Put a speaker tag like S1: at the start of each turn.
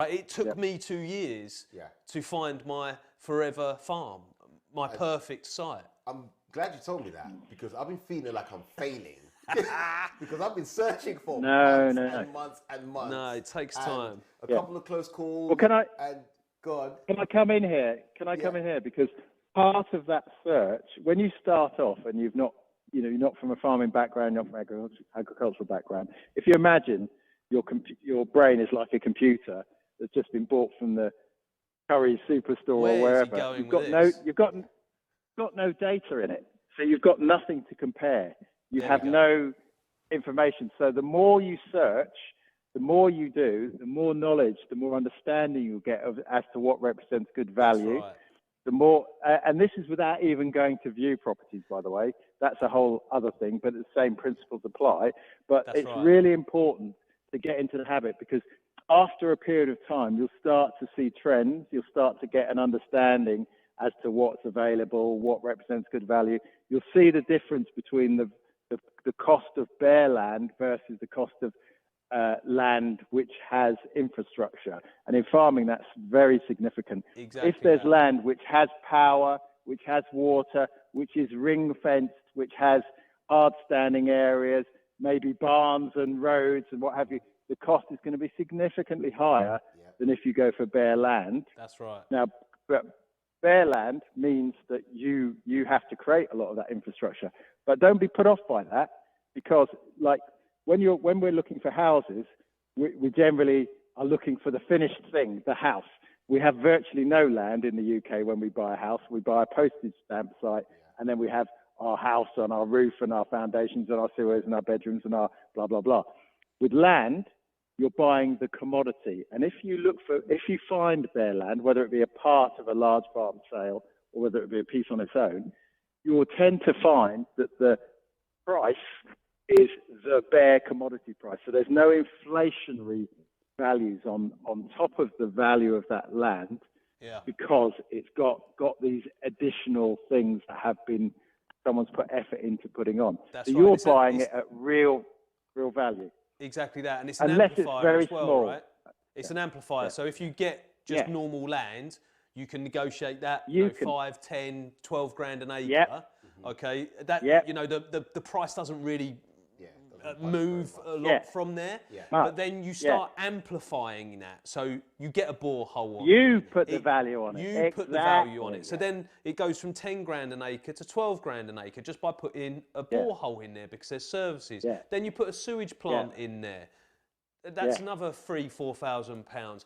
S1: It took me 2 years to find my forever farm, my perfect site.
S2: I'm glad you told me that because I've been feeling like I'm failing because I've been searching for months and months and months.
S1: No, it takes time.
S2: A couple of close calls.
S3: Well, can I
S2: come
S3: in here? Can I come in here? Because part of that search, when you start off and you're not from a farming background, you're not from an agricultural background. If you imagine your brain is like a computer that's just been bought from the Curry's Superstore or wherever. You've got no data in it, so you've got nothing to compare. You have no information. So the more you search, the more you do, the more knowledge, the more understanding you'll get as to what represents good value. The more, and this is without even going to view properties, by the way. That's a whole other thing, but the same principles apply. But it's really important to get into the habit, because after a period of time, you'll start to see trends. You'll start to get an understanding as to what's available, what represents good value. You'll see the difference between the cost of bare land versus the cost of land which has infrastructure. And in farming, that's very significant.
S1: Exactly.
S3: If there's land which has power, which has water, which is ring fenced, which has hard standing areas, maybe barns and roads and what have you, the cost is going to be significantly higher than if you go for bare land.
S1: That's right.
S3: Now, but bare land means that you have to create a lot of that infrastructure. But don't be put off by that, because like when we're looking for houses, we generally are looking for the finished thing, the house. We have virtually no land in the UK when we buy a house. We buy a postage stamp site, and then we have our house and our roof and our foundations and our sewers and our bedrooms and our blah, blah, blah. With land, you're buying the commodity. And if you find bare land, whether it be a part of a large farm sale or whether it be a piece on its own, you will tend to find that the price is the bare commodity price. So there's no inflationary values on top of the value of that land, because it's got these additional things that have been, someone's put effort into putting on.
S1: That's
S3: so
S1: right.
S3: You're buying it at real value.
S1: Exactly that, and it's an
S3: Unless
S1: amplifier
S3: it's very
S1: as well,
S3: small.
S1: right? It's an amplifier. So if you get just normal land, you can negotiate that 5, 10, 12 grand an acre. Okay, that the price doesn't really move a lot from there. But then you start amplifying that, so you get a borehole on it.
S3: You put the value on it.
S1: You put the value on it. So then it goes from 10 grand an acre to 12 grand an acre just by putting a borehole in there, because there's services. Then you put a sewage plant in there. That's another £3,000–4,000.